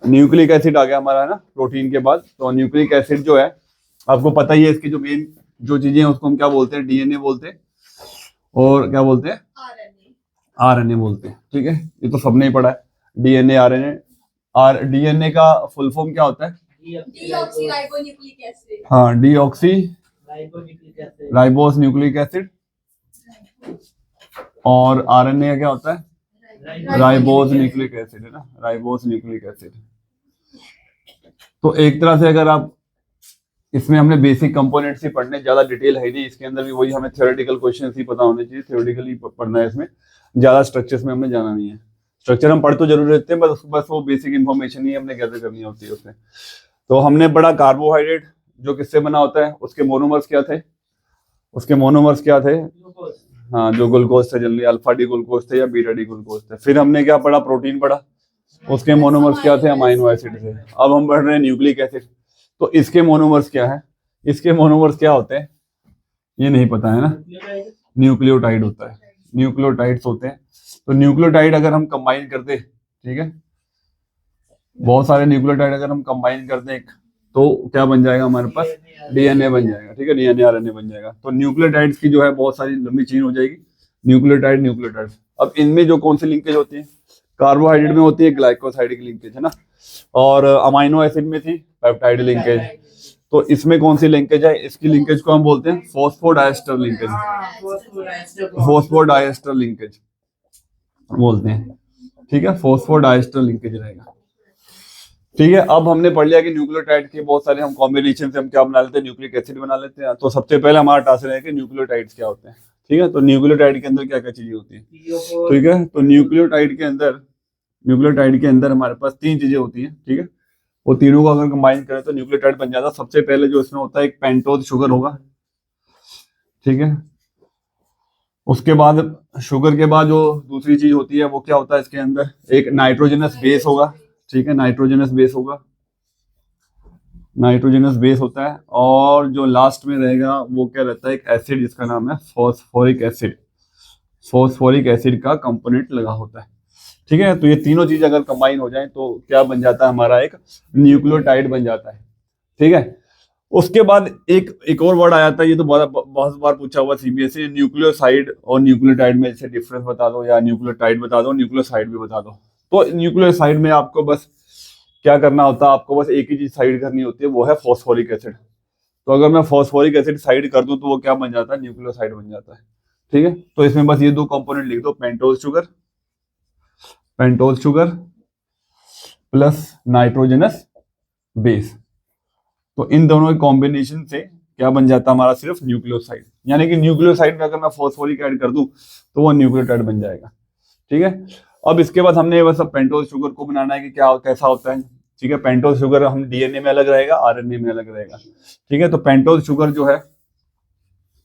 Nucleic acid आ गया हमारा ना प्रोटीन के बाद। तो न्यूक्लिक एसिड जो है आपको पता ही है, इसकी जो मेन जो चीजें हैं उसको हम क्या बोलते हैं, डीएनए बोलते हैं और क्या बोलते हैं, आरएनए बोलते हैं। ठीक है, ये तो सबने ही पढ़ा है, डीएनए आरएनए। डीएनए का फुल फॉर्म क्या होता है? Deoxyribonucleic acid. हाँ, डीऑक्सी राइबोस न्यूक्लिक एसिड। और आरएनए का क्या होता है? राइबोस न्यूक्लिक एसिड, है ना, राइबोस न्यूक्लिक एसिड। तो एक तरह से अगर आप इसमें हमने बेसिक कंपोनेंट्स ही पढ़ने, ज्यादा डिटेल है नहीं इसके अंदर भी, वही हमें थ्योरेटिकल क्वेश्चंस ही पता होने चाहिए, थ्योरेटिकली पढ़ना है इसमें, ज्यादा स्ट्रक्चर्स में हमने जाना नहीं है। स्ट्रक्चर हम पढ़ तो जरूर रहते हैं, बस वो बेसिक इंफॉर्मेशन ही हमने गैदर करनी होती है उसमें। तो हमने पढ़ा कार्बोहाइड्रेट जो किससे बना होता है, उसके मोनोमर्स क्या थे, उसके मोनोमर्स क्या थे? हाँ, जो ग्लूकोज थे, जल्दी अल्फा डी ग्लूकोज थे या बीटा डी ग्लूकोज थे। फिर हमने क्या पढ़ा? प्रोटीन पढ़ा, उसके मोनोमर्स क्या थे? अमाइनो एसिड थे। अब हम पढ़ रहे हैं न्यूक्लिक एसिड, तो इसके मोनोमर्स क्या है, इसके मोनोमर्स क्या होते हैं ये नहीं पता है ना, न्यूक्लियोटाइड होता है, न्यूक्लियोटाइड्स होते हैं। तो न्यूक्लियोटाइड अगर हम कंबाइन करते, ठीक है, बहुत सारे न्यूक्लियोटाइड अगर हम कंबाइन करते हैं तो क्या बन जाएगा हमारे पास? डीएनए बन जाएगा। ठीक है, डीएनए आरएनए बन जाएगा। तो न्यूक्लियोटाइड्स की जो है बहुत सारी लंबी चेन हो जाएगी, न्यूक्लियोटाइड। अब इनमें जो कौन सी लिंकेज होती है? कार्बोहाइड्रेट में होती है ग्लाइकोसाइड की लिंकेज, है ना, और अमाइनो एसिड में थी पेप्टाइड लिंकेज। तो इसमें कौन सी लिंकेज है? इसकी लिंकेज को हम बोलते हैं फॉस्फोडाइएस्टर लिंकेज, फॉस्फोडाइएस्टर लिंकेज बोलते हैं। ठीक है, फॉस्फोडाइएस्टर लिंकेज रहेगा। ठीक है, अब हमने पढ़ लिया कि न्यूक्लियोटाइड के बहुत सारे हम कॉम्बिनेशन से हम क्या बना लेते हैं, न्यूक्लिक एसिड बना लेते हैं। तो सबसे पहले हमारा टास्क है कि न्यूक्लियोटाइड्स क्या होते हैं। ठीक है, तो न्यूक्लियोटाइड के अंदर क्या क्या चीजें होती हैं? ठीक है, तो न्यूक्लियोटाइड के अंदर हमारे पास तीन चीजें होती हैं। ठीक है, वो तीनों को अगर कंबाइन करें तो न्यूक्लियोटाइड बन जाता है। सबसे पहले जो इसमें होता है एक पेंटोज शुगर होगा। ठीक है, उसके बाद शुगर के बाद जो दूसरी चीज होती है वो क्या होता है इसके अंदर? एक नाइट्रोजनस बेस होगा। ठीक है, नाइट्रोजनस बेस होता है। और जो लास्ट में रहेगा वो क्या रहता है? एक एसिड जिसका नाम है फॉस्फोरिक एसिड। फॉस्फोरिक एसिड का कंपोनेंट लगा होता है। ठीक है, तो ये तीनों चीज अगर कंबाइन हो जाए तो क्या बन जाता है? हमारा एक न्यूक्लियोटाइड बन जाता है। ठीक है, उसके बाद एक और वर्ड आ जाता है, ये तो बहुत बार पूछा हुआ सीबीएसई, न्यूक्लियोसाइड और न्यूक्लियोटाइड में से डिफरेंस बता दो, या न्यूक्लियोटाइड बता दो, न्यूक्लियोसाइड भी बता दो। तो न्यूक्लियोसाइड में आपको बस क्या करना होता है? आपको बस एक ही चीज साइड करनी होती है, वो है फॉस्फोरिक एसिड। तो अगर मैं फॉस्फोरिक एसिड साइड कर दूं तो वो क्या बन जाता है? न्यूक्लियोसाइड बन जाता है। ठीक है, तो इसमें बस ये दो कंपोनेंट लिख दो, pentose sugar plus nitrogenous base. तो इन दोनों के कॉम्बिनेशन से क्या बन जाता है हमारा? सिर्फ न्यूक्लियोसाइड। यानी कि न्यूक्लियोसाइड में अगर मैं फॉस्फोरिक ऐड कर दूं तो वो न्यूक्लियोटाइड बन जाएगा। ठीक है, अब इसके बाद हमने बस पेंटोज शुगर को बनाना है कि क्या कैसा होता है। ठीक है, पेंटोज शुगर हम डीएनए में अलग रहेगा, आरएनए में अलग रहेगा। ठीक है, तो पेंटोज शुगर जो है,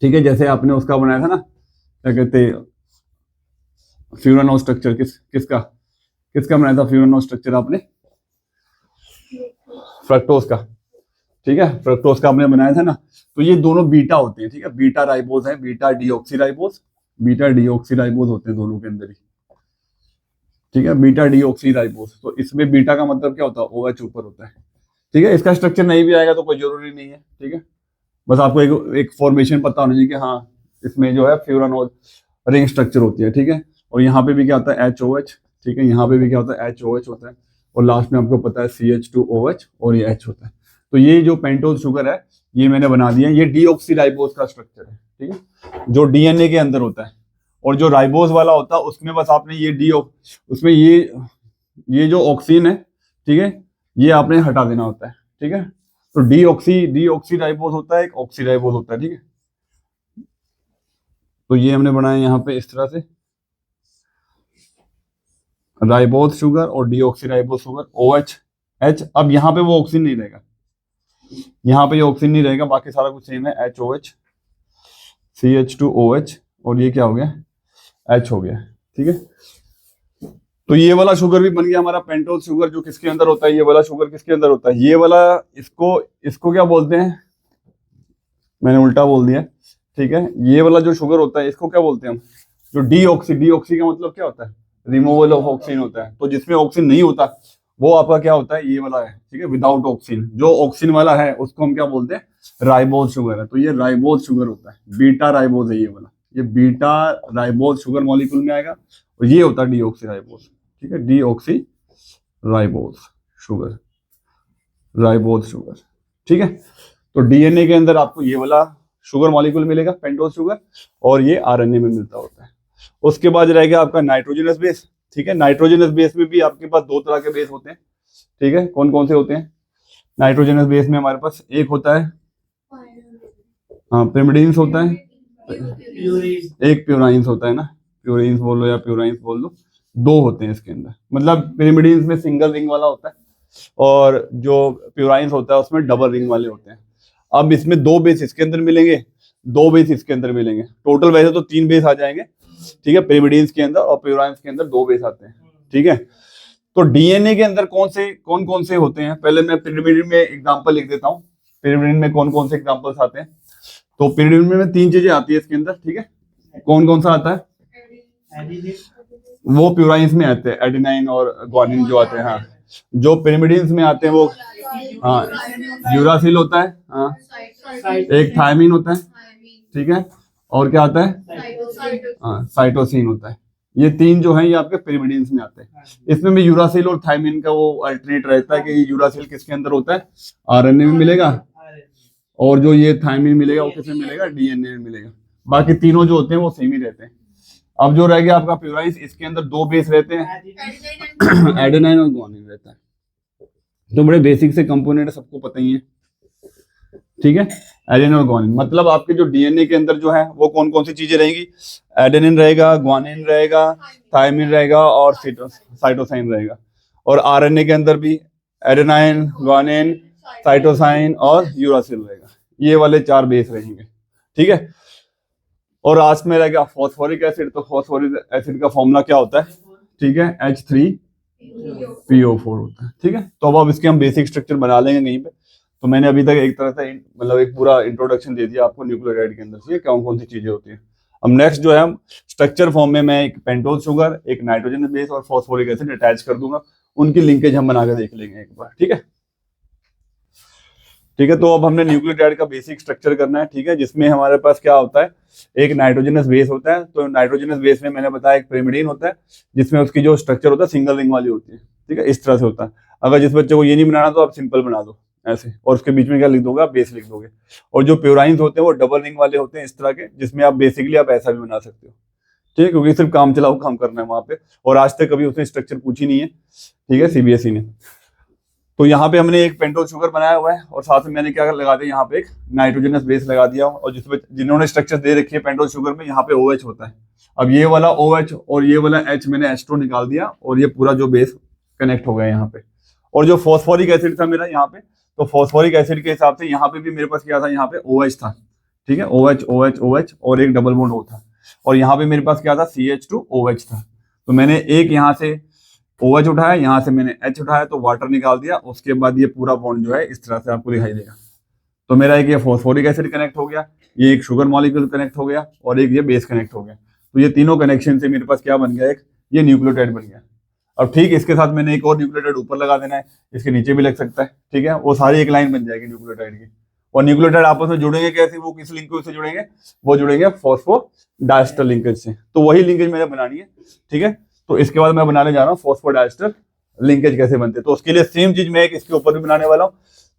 ठीक है, जैसे आपने उसका बनाया था ना, क्या कहते हैं, फ्यूरानोल स्ट्रक्चर, किसका बनाया था फ्यूरानोल स्ट्रक्चर आपने? फ्रक्टोज का। ठीक है, फ्रक्टोज का आपने बनाया था ना। तो ये दोनों बीटा होते हैं। ठीक है, बीटा राइबोज है, बीटा डीऑक्सीराइबोज होते हैं दोनों के अंदर ही। ठीक है, बीटा डीऑक्सीराइबोज। तो इसमें बीटा का मतलब क्या होता है? OH ऊपर होता है। ठीक है, इसका स्ट्रक्चर नहीं भी आएगा तो कोई जरूरी नहीं है। ठीक है, बस आपको एक फॉर्मेशन पता होना चाहिए कि हाँ इसमें जो है फ्यूरानोल रिंग स्ट्रक्चर होती है। ठीक है, और यहाँ पे भी क्या होता है? HOH। ठीक है, यहाँ पे भी क्या होता है? HOH होता है। और लास्ट में आपको पता है CH2OH और ये H होता है। तो ये जो पेंटोज शुगर है ये मैंने बना दिया, ये डीऑक्सीराइबोज का स्ट्रक्चर है। ठीक है, जो डीएनए के अंदर होता है। और जो राइबोज वाला होता है उसमें बस आपने ये उसमें ये जो ऑक्सीन है, ठीक है, ये आपने हटा देना होता है। ठीक है, तो डीऑक्सीराइबोज होता है, एक ऑक्सीराइबोज होता है। ठीक है, तो ये हमने बनाया यहाँ पे इस तरह से, राइबोज शुगर और डीऑक्सीराइबोज शुगर, OH। अब यहाँ पे वो ऑक्सीन नहीं रहेगा, यहाँ पे ये ऑक्सीन नहीं रहेगा, बाकी सारा कुछ सेम है। HOH CH2OH और ये क्या हो गया? H हो गया। ठीक है, तो ये वाला शुगर भी बन गया हमारा पेंटोज शुगर, जो किसके अंदर होता है? ये वाला शुगर किसके अंदर होता है? ये वाला, इसको क्या बोलते हैं? मैंने उल्टा बोल दिया। ठीक है, ये वाला जो शुगर होता है इसको क्या बोलते हैं हम? जो डीऑक्सी का मतलब क्या होता है? रिमूवल ऑफ ऑक्सीन होता है। तो जिसमें ऑक्सीन नहीं होता वो आपका क्या होता है, ये वाला है, ठीक है, विदाउट ऑक्सिन। जो ऑक्सिन वाला है उसको हम क्या बोलते हैं, राइबोज शुगर है। तो ये राइबोज शुगर होता है, बीटा राइबोज है ये वाला, ये बीटा राइबोज शुगर मॉलिक्यूल में आएगा। और ये होता है डीऑक्सी राइबोज, ठीक है, deoxy ribose sugar, ribose sugar, ठीक है। तो डीएनए के अंदर आपको ये वाला शुगर मॉलिक्यूल मिलेगा, पेंटोज शुगर, और ये आरएनए में मिलता होता है। उसके बाद रहेगा आपका नाइट्रोजनस बेस, ठीक है। नाइट्रोजनस बेस में भी आपके पास दो तरह के बेस होते हैं, ठीक है। कौन कौन से होते हैं नाइट्रोजनस बेस में? हमारे पास एक होता है, हाँ, पिरिमिडीन्स होता है, एक प्यूराइंस होता है ना, प्यूरिन्स बोल लो या प्यूराइंस बोल लो, दो होते हैं इसके अंदर। मतलब पिरिमिडीन्स में सिंगल रिंग वाला होता है, और जो प्यूराइंस होता है उसमें डबल रिंग वाले होते हैं। अब इसमें दो बेस इसके अंदर मिलेंगे, दो बेस इसके अंदर मिलेंगे, टोटल वैसे तो 3 बेस आ जाएंगे, ठीक है, पिरिमिडीन्स के अंदर, और प्यूराइंस के अंदर 2 बेस आते हैं, ठीक है। तो डीएनए के अंदर कौन कौन से होते हैं, पहले मैं पिरिमिडीन में एग्जांपल लिख देता हूँ। पिरिमिडीन में कौन कौन से एग्जांपल्स आते हैं? तो पिरिमिडीन में 3 चीजें आती है इसके अंदर, ठीक है। कौन कौन सा आता है? वो प्यूराइंस में आते हैं, एडेनाइन और ग्वानिन जो आते हैं, हाँ। जो पिरिमिडीन्स में आते हैं वो, हाँ, यूरासिल होता है, हाँ, एक थायमिन होता है, ठीक है, और क्या आता है? हाँ, साइटोसिन होता है। ये 3 जो है ये आपके पिरिमिडीन्स में आते हैं। इसमें भी यूरासिल और थायमिन का वो अल्टरनेट रहता है कि यूरासिल किसके अंदर होता है, आरएनए में मिलेगा, और जो ये थायमिन मिलेगा वो किसमें मिलेगा, डीएनए में मिलेगा। बाकी तीनों जो होते हैं वो सेम ही रहते हैं। अब जो रह गया आपका प्यूराइंस, इसके अंदर 2 बेस रहते हैं, एडेनाइन और ग्वानिन रहता है। तो बड़े बेसिक से कंपोनेंट सबको पता ही है, ठीक है, एडेनिन और ग्वानिन। मतलब आपके जो डीएनए के अंदर जो है वो कौन कौन सी चीजें रहेंगी, एडेनिन रहेगा, ग्वानिन रहेगा, थायमिन रहेगा, और साइटोसाइन रहेगा। और आरएनए के अंदर भी एडेनाइन, ग्वानिन, साइटोसाइन और यूरासिल रहेगा। ये वाले 4 बेस रहेंगे, ठीक है। और लास्ट में रहेगा फॉस्फोरिक एसिड। तो फॉस्फोरिक एसिड का फॉर्मूला क्या होता है, ठीक है, H3PO4 होता है, ठीक है। तो अब इसके हम बेसिक स्ट्रक्चर बना लेंगे कहीं पे। तो मैंने अभी तक एक तरह से मतलब एक पूरा इंट्रोडक्शन दे दिया आपको न्यूक्लियोटाइड के अंदर से कौन कौन सी चीजें होती हैं। अब नेक्स्ट जो है हम स्ट्रक्चर फॉर्म में मैं एक पेंटोज शुगर, एक नाइट्रोजन बेस और फॉस्फोरिक एसिड अटैच कर दूंगा, उनकी लिंकेज हम बना के देख लेंगे एक बार, ठीक है। ठीक है, तो अब हमने न्यूक्लियोटाइड का बेसिक स्ट्रक्चर करना है, ठीक है, जिसमें हमारे पास क्या होता है, एक नाइट्रोजनस बेस होता है। तो नाइट्रोजनस बेस में मैंने बताया एक पिरिमिडीन होता है, जिसमें उसकी जो स्ट्रक्चर होता है सिंगल रिंग वाली होती है, ठीक है, इस तरह से होता है। अगर जिस बच्चे को ये नहीं बनाना तो आप सिंपल बना दो ऐसे, और उसके बीच में क्या लिख दोगे, आप बेस लिख दोगे। और जो प्यूराइंस होते हैं वो डबल रिंग वाले होते हैं इस तरह के, जिसमें आप बेसिकली आप ऐसा भी बना सकते हो, ठीक है, क्योंकि सिर्फ काम चलाओ काम करना है वहां पे, और आज तक कभी उसने स्ट्रक्चर पूछी नहीं है, ठीक है, सीबीएसई ने। तो यहाँ पे हमने एक पेंटोज शुगर बनाया हुआ है, और साथ में मैंने क्या लगा दिया, यहाँ पे एक नाइट्रोजनस बेस लगा दिया, और जिसमें जिन्होंने स्ट्रक्चर दे रखी है पेंटोज शुगर में, यहाँ पे OH होता है। अब ये वाला OH और ये वाला H मैंने H2 निकाल दिया, और ये पूरा जो बेस कनेक्ट हो गया यहाँ पे। और जो फॉस्फोरिक एसिड था मेरा यहाँ पे, तो फॉस्फोरिक एसिड के हिसाब से यहाँ पे भी मेरे पास क्या था, यहाँ पे OH था, ठीक है, OH OH OH और एक डबल बॉन्ड O था। और यहाँ पे मेरे पास क्या था, CH2OH था। तो मैंने एक यहाँ से OH उठाया, यहाँ से मैंने H उठाया, तो वाटर निकाल दिया। उसके बाद ये पूरा बॉन्ड जो है इस तरह से आपको दिखाई देगा। तो मेरा एक ये फॉस्फोरिक एसिड कनेक्ट हो गया, ये एक शुगर मॉलिक्यूल कनेक्ट हो गया, और एक ये बेस कनेक्ट हो गया। तो ये तीनों कनेक्शन से मेरे पास क्या बन गया, एक ये न्यूक्लियोटाइड बन गया। अब ठीक इसके साथ मैंने एक और न्यूक्लियोटाइड ऊपर लगा देना है, इसके नीचे भी लग सकता है, ठीक है, वो सारी एक लाइन बन जाएगी न्यूक्लियोटाइड की। और न्यूक्लियोटाइड आपस में जुड़ेंगे कैसे, वो किस लिंकेज से जुड़ेंगे, वो जुड़ेंगे फॉस्फोडाइस्टर लिंकेज से। तो वही लिंकेज मैंने बनानी है, ठीक है। तो इसके बाद मैं बनाने जा रहा हूँ फॉस्फोडाइस्टर लिंकेज कैसे बनते हैं। तो उसके लिए सेम चीज मैं एक इसके ऊपर भी बनाने वाला हूँ।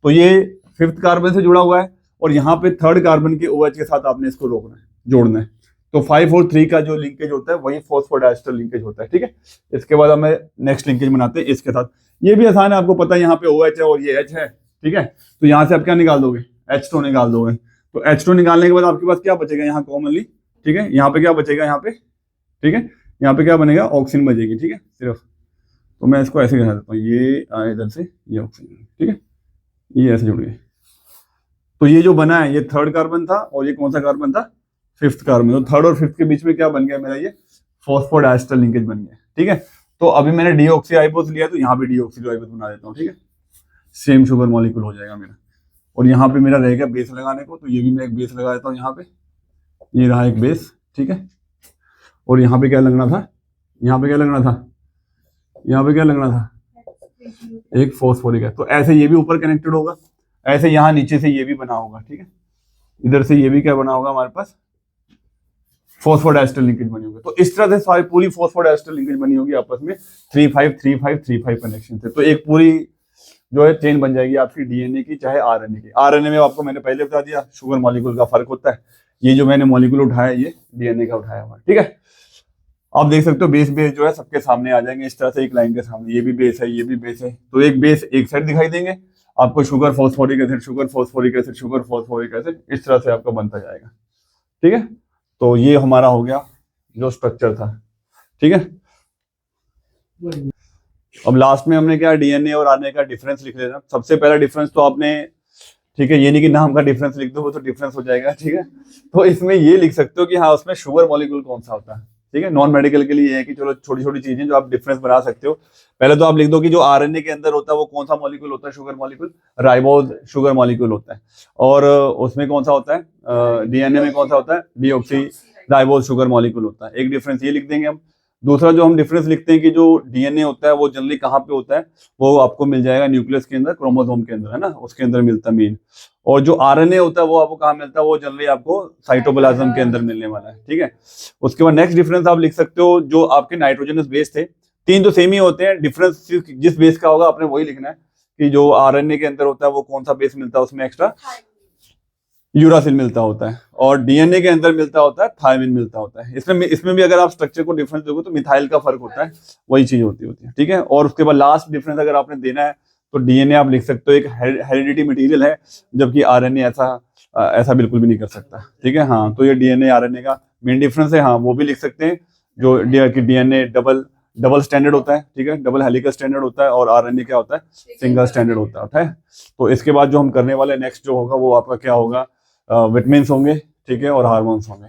तो ये 5th कार्बन से जुड़ा हुआ है, और यहाँ पे 3rd कार्बन के OH के साथ आपने इसको रोकना है, जोड़ना है। तो 5 और 3 का जो लिंकेज होता है वही फॉस्फोडाइस्टर लिंकेज होता है, ठीक है। इसके बाद हमें नेक्स्ट लिंकेज बनाते हैं इसके साथ। ये भी आसान है, आपको पता है यहाँ पे OH है और ये H है, ठीक है। तो यहाँ से आप क्या निकाल दोगे, H2 निकाल दोगे। तो H2 निकालने के बाद आपके पास क्या बचेगा यहाँ कॉमनली, ठीक है, यहाँ पे क्या बचेगा, यहाँ पे, ठीक है, यहाँ पे क्या बनेगा, ऑक्सीजन बचेगी, ठीक है, सिर्फ। तो मैं इसको ऐसे दिखा देता हूँ, ये आए इधर से, ये ऑक्सीजन, ठीक है, ये ऐसे जुड़ गए। तो ये जो बना है ये 3rd कार्बन था, और ये कौन सा कार्बन था, 5th कार्बन। तो 3rd और 5th के बीच में क्या बन गया मेरा, ये फॉस्फोडाइस्टर लिंकेज बन गया, ठीक है। तो अभी मैंने डीऑक्सीराइबोस लिया, तो यहाँ पे डीऑक्सीराइबोस बना देता हूँ, ठीक है, सेम शुगर मॉलिक्यूल हो जाएगा मेरा। और यहाँ पे मेरा रहेगा बेस लगाने को, तो ये भी मैं एक बेस लगा देता हूँ यहाँ पे, ये रहा एक बेस, ठीक है। और यहाँ पे क्या लगना था, यहाँ पे क्या लगना था, यहाँ पे क्या लगना था, एक फॉस्फोरिक एसिड। तो ऐसे ये भी ऊपर कनेक्टेड होगा, ऐसे यहाँ नीचे से ये भी बना होगा, ठीक है। इधर से ये भी क्या बना होगा हमारे पास, फॉस्फोडाइस्टर लिंकेज बनी होगी। तो इस तरह से सारी पूरी फॉस्फोडाइस्टर लिंकेज बनी होगी आपस में 3-5-3-5-3-5 कनेक्शन से। तो एक पूरी जो है चेन बन जाएगी आपकी डीएनए की, चाहे आरएनए की। आरएनए में आपको मैंने पहले बता दिया शुगर मॉलिक्यूल का फर्क होता है। ये जो मैंने मॉलिक्यूल उठाया ये डीएनए का उठाया हुआ, ठीक है। आप देख सकते हो बेस बेस जो है सबके सामने आ जाएंगे इस तरह से, एक लाइन के सामने। ये भी बेस है, ये भी बेस है। तो एक बेस एक साइड दिखाई देंगे आपको, sugar phosphoric acid, sugar phosphoric acid, sugar phosphoric acid, इस तरह से आपका बनता जाएगा, ठीक है। तो ये हमारा हो गया जो स्ट्रक्चर था, ठीक है। अब लास्ट में हमने क्या, डीएनए और आरएनए का डिफरेंस लिख लेना। सबसे पहला डिफरेंस तो आपने, ठीक है, ये नहीं कि नाम का डिफरेंस लिख दो, वो तो डिफरेंस हो जाएगा, ठीक है। तो इसमें ये लिख सकते हो कि हाँ उसमें शुगर मॉलिक्यूल कौन सा होता है, ठीक है। नॉन मेडिकल के लिए ये है कि चलो छोटी छोटी चीजें जो आप डिफरेंस बना सकते हो। पहले तो आप लिख दो कि जो आरएनए के अंदर होता है वो कौन सा मॉलिक्यूल होता है, sugar molecule, ribose sugar molecule होता है। और उसमें कौन सा होता है, डीएनए में कौन सा होता है, डीऑक्सी राइबोज शुगर मॉलिक्यूल होता है। एक डिफरेंस ये लिख देंगे हम। दूसरा जो हम डिफरेंस लिखते हैं कि जो डीएनए होता है वो जनरली कहाँ पे होता है, वो आपको मिल जाएगा न्यूक्लियस के अंदर, क्रोमोसोम के अंदर, है ना, उसके अंदर मिलता है मेन। और जो आरएनए होता है वो आपको कहाँ मिलता है, वो जनरली आपको साइटोप्लाज्म के अंदर मिलने वाला है, ठीक है। उसके बाद नेक्स्ट डिफरेंस आप लिख सकते हो, जो आपके नाइट्रोजनस बेस थे, तीन तो सेम ही होते हैं, डिफरेंस जिस बेस का होगा आपने वही लिखना है कि जो आरएनए के अंदर होता है वो कौन सा बेस मिलता है, उसमें एक्स्ट्रा यूरासिल मिलता होता है, और डीएनए के अंदर मिलता होता है थायमिन मिलता होता है। इसमें भी अगर आप स्ट्रक्चर को डिफरेंस दोगे तो मिथाइल का फर्क होता है, वही चीज होती है, ठीक है। और उसके बाद लास्ट डिफरेंस अगर आपने देना है तो डीएनए आप लिख सकते हो एक हेरिडिटी मटेरियल है, जबकि आरएनए ऐसा बिल्कुल भी नहीं कर सकता, ठीक है। हाँ, तो ये डीएनए आरएनए का मेन डिफरेंस है। हाँ, वो भी लिख सकते हैं जो डीएनए डबल स्टैंडर्ड होता है, ठीक है, डबल हेलिकल स्टैंडर्ड होता है, और आरएनए क्या होता है, सिंगल स्टैंडर्ड होता है। तो इसके बाद जो हम करने वाले नेक्स्ट जो होगा वो आपका क्या होगा, विटामिन्स होंगे, ठीक है, और हार्मोन्स होंगे।